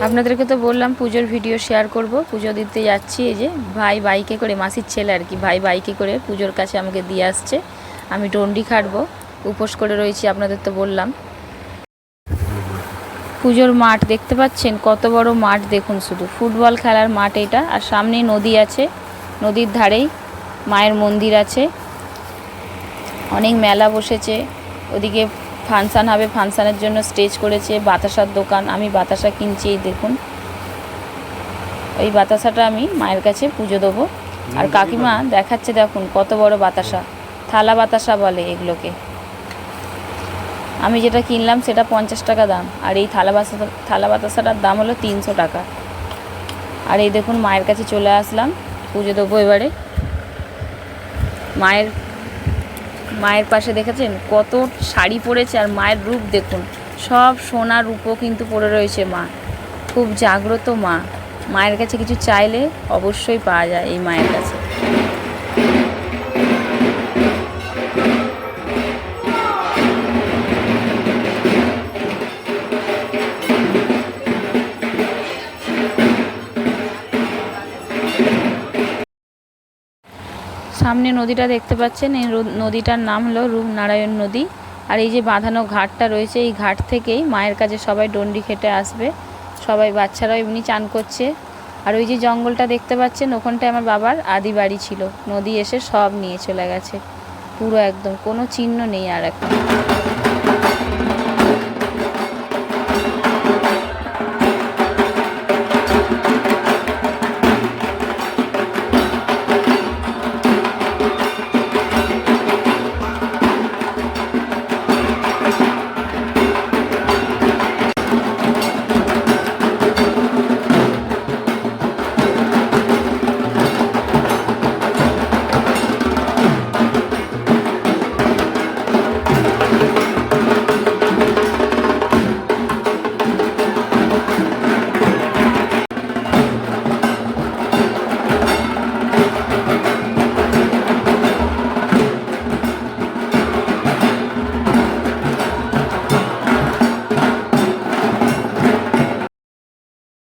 আপনাদেরকে তো বললাম পুজোর ভিডিও শেয়ার করব। পুজো দিতে যাচ্ছি, এই যে ভাই বাইকে করে, মাসির ছেলে আর কি, ভাই বাইকে করে পুজোর কাছে আমাকে দিয়ে আসছে। আমি ডন্ডি খাটবো, উপোস করে রয়েছি, আপনাদের তো বললাম। পুজোর মাঠ দেখতে পাচ্ছেন, কত বড় মাঠ দেখুন, শুধু ফুটবল খেলার মাঠ এটা। আর সামনেই নদী আছে, নদীর ধারেই মায়ের মন্দির আছে। অনেক মেলা বসেছে, ওদিকে ফাংশান হবে, ফাংশানের জন্য স্টেজ করেছে, বাতাসার দোকান। আমি বাতাসা কিনছি, এই দেখুন, এই বাতাসাটা আমি মায়ের কাছে পুজো দেবো। আর কাকিমা দেখাচ্ছে, দেখুন কত বড় বাতাসা, থালা বাতাসা বলে এগুলোকে। আমি যেটা কিনলাম সেটা 50 টাকা দাম, আর এই থালা বাতাসাটার দাম হলো 300 টাকা। আর এই দেখুন মায়ের কাছে চলে আসলাম, পুজো দেবো এবারে। মায়ের পাশে দেখেছেন কত শাড়ি পরেছে, আর মায়ের রূপ দেখুন, সব সোনা রূপও কিন্তু পরে রয়েছে মা। খুব জাগ্রত মা। মায়ের কাছে কিছু চাইলে অবশ্যই পাওয়া যায় এই মায়ের কাছে। সামনে নদীটা দেখতে পাচ্ছেন, এই নদীটার নাম হলো রূপনারায়ণ নদী। আর এই যে বাঁধানো ঘাটটা রয়েছে, এই ঘাট থেকেই মায়ের কাছে সবাই ডন্ডি খেটে আসবে। সবাই বাচ্চারাও এমনি চান করছে। আর ওই যে জঙ্গলটা দেখতে পাচ্ছেন, ওখানটায় আমার বাবার আদি বাড়ি ছিল। নদী এসে সব নিয়ে চলে গেছে, পুরো একদম কোনো চিহ্ন নেই আর এখন।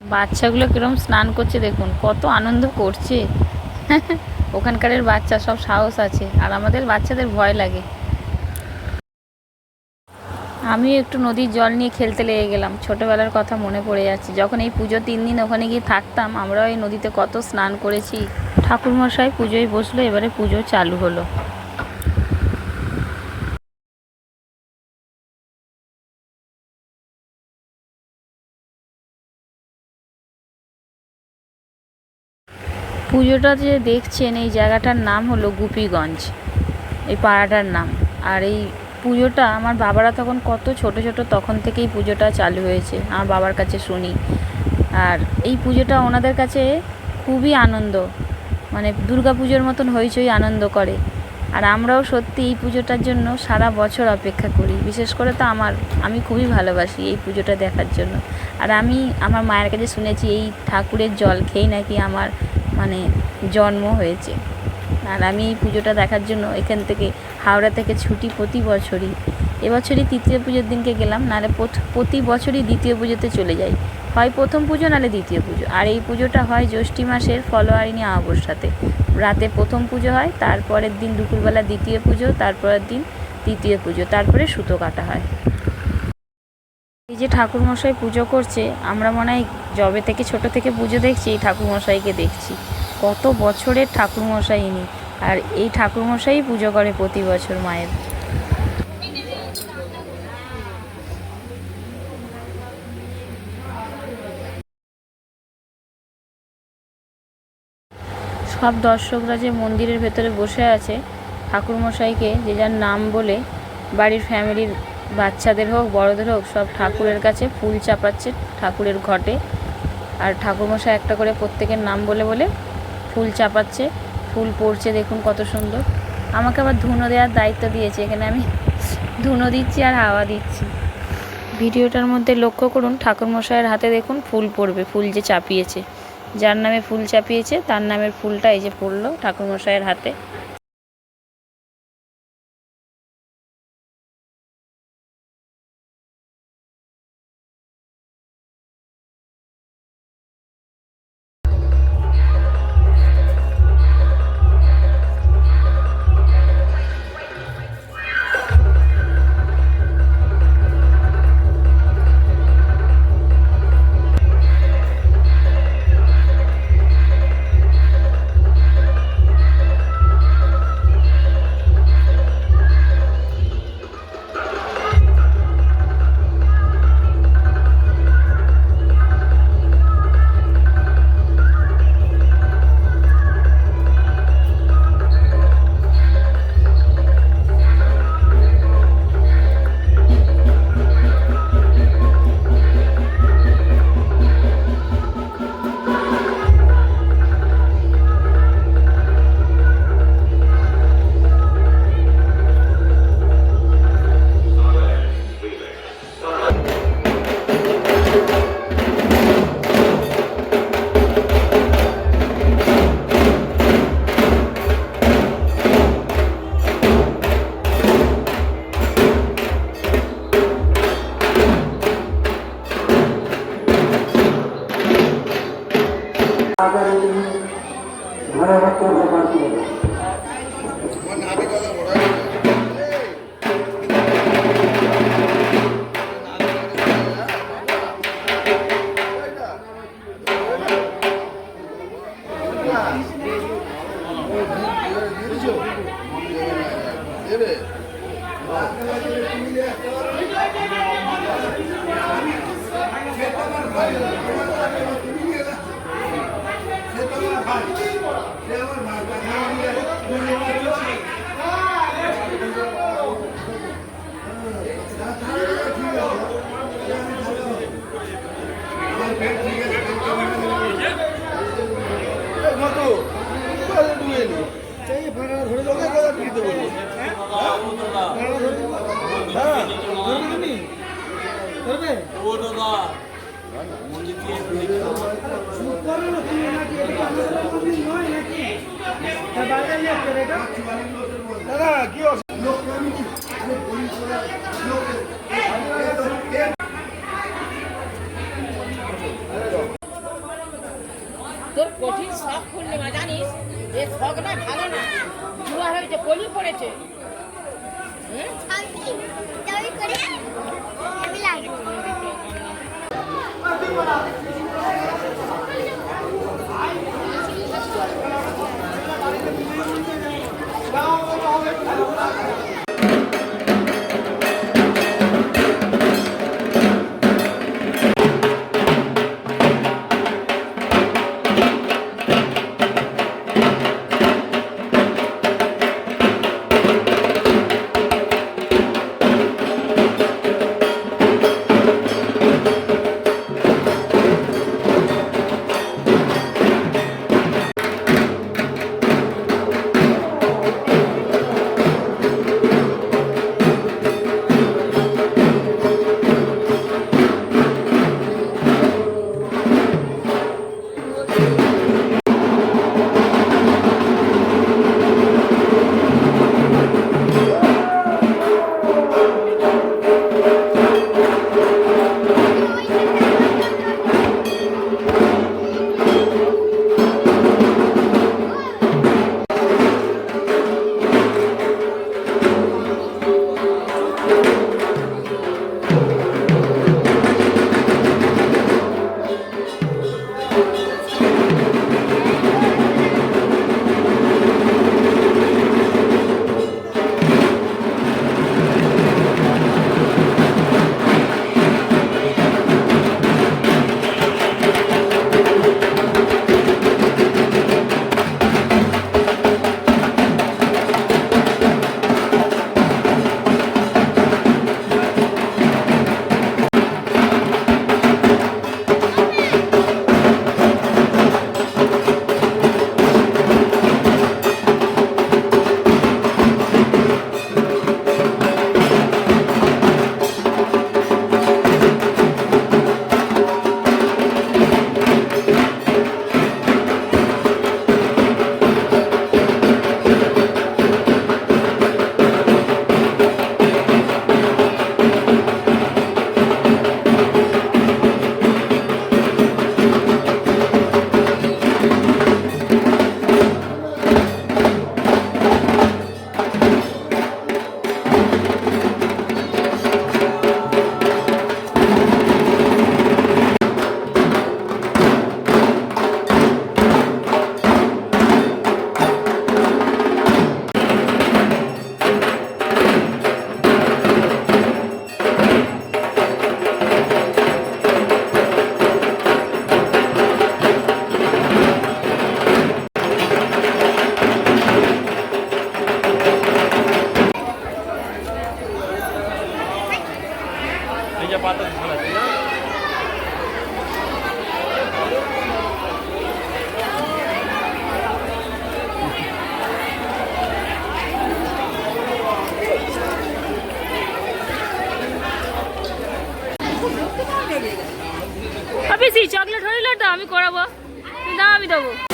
বাচ্চাগুলো কিরম স্নান করছে দেখুন, কত আনন্দ করছে। ওখানকারের বাচ্চা সব সাহস আছে, আর আমাদের বাচ্চাদের ভয় লাগে। আমিও একটু নদীর জল নিয়ে খেলতে লেগে গেলাম, ছোটোবেলার কথা মনে পড়ে যাচ্ছে। যখন এই পুজো 3 দিন ওখানে গিয়ে থাকতাম, আমরাও এই নদীতে কত স্নান করেছি। ঠাকুরমশাই পুজোয় বসলো, এবারে পুজো চালু হলো। পুজোটা যে দেখছেন, এই জায়গাটার নাম হলো গুপিগঞ্জ, এই পাড়াটার নাম। আর এই পুজোটা আমার বাবারা তখন কত ছোট ছোট, তখন থেকেই পুজোটা চালু হয়েছে, আমার বাবার কাছে শুনি। আর এই পুজোটা ওনাদের কাছে খুবই আনন্দ, মানে দুর্গা পুজোর মতন হইচই আনন্দ করে। আর আমরাও সত্যি এই পুজোটার জন্য সারা বছর অপেক্ষা করি। বিশেষ করে তো আমি খুবই ভালোবাসি এই পুজোটা দেখার জন্য। আর আমি আমার মায়ের কাছে শুনেছি, এই ঠাকুরের জল খেয়েই নাকি আমার মানে জন্ম হয়েছে। আর আমি এই পুজোটা দেখার জন্য এখান থেকে, হাওড়া থেকে ছুটি প্রতি বছরই। এবছরই তৃতীয় পুজোর দিনকে গেলাম, নাহলে প্রতি বছরই দ্বিতীয় পুজোতে চলে যাই। হয় প্রথম পুজো, নাহলে দ্বিতীয় পুজো। আর এই পুজোটা হয় জ্যৈষ্ঠী মাসের ফলোয়ারিণী অমাবস্যাতে। রাতে প্রথম পুজো হয়, তারপরের দিন দুপুরবেলা দ্বিতীয় পুজো, তারপরের দিন তৃতীয় পুজো, তারপরে সুতো কাটা হয়। এই যে ঠাকুরমশাই পুজো করছে, আমরা মনে হয় যবে থেকে ছোট থেকে পুজো দেখছি, এই ঠাকুরমশাইকে দেখছি। কত বছরের ঠাকুরমশাই ইনি। আর এই ঠাকুরমশাই পুজো করে প্রতি বছর মায়ের। সব দর্শকরা যে মন্দিরের ভেতরে বসে আছে, ঠাকুরমশাইকে যে যার নাম বলে, বাড়ির ফ্যামিলির বাচ্চাদের হোক বড়দের হোক, সব ঠাকুরের কাছে ফুল চাপাচ্ছে ঠাকুরের ঘটে। আর ঠাকুরমশাই একটা করে প্রত্যেকের নাম বলে বলে ফুল চাপাচ্ছে, ফুল পড়ছে, দেখুন কত সুন্দর। আমাকে আবার ধুনো দেওয়ার দায়িত্ব দিয়েছে, এখানে আমি ধুনো দিচ্ছি আর হাওয়া দিচ্ছি। ভিডিওটার মধ্যে লক্ষ্য করুন, ঠাকুরমশাইয়ের হাতে দেখুন ফুল পড়বে, ফুল যে চাপিয়েছে, যার নামে ফুল চাপিয়েছে তার নামের ফুলটা এই যে পড়লো ঠাকুরমশাইয়ের হাতে। তোর কঠিন শখ পূর্ণিমা জানিস এই শখটা ভালো না জুয়া হয়েছে কলি পড়েছে বেশি চকলেট হইল তো আমি করাবো, দাও আমি দেবো।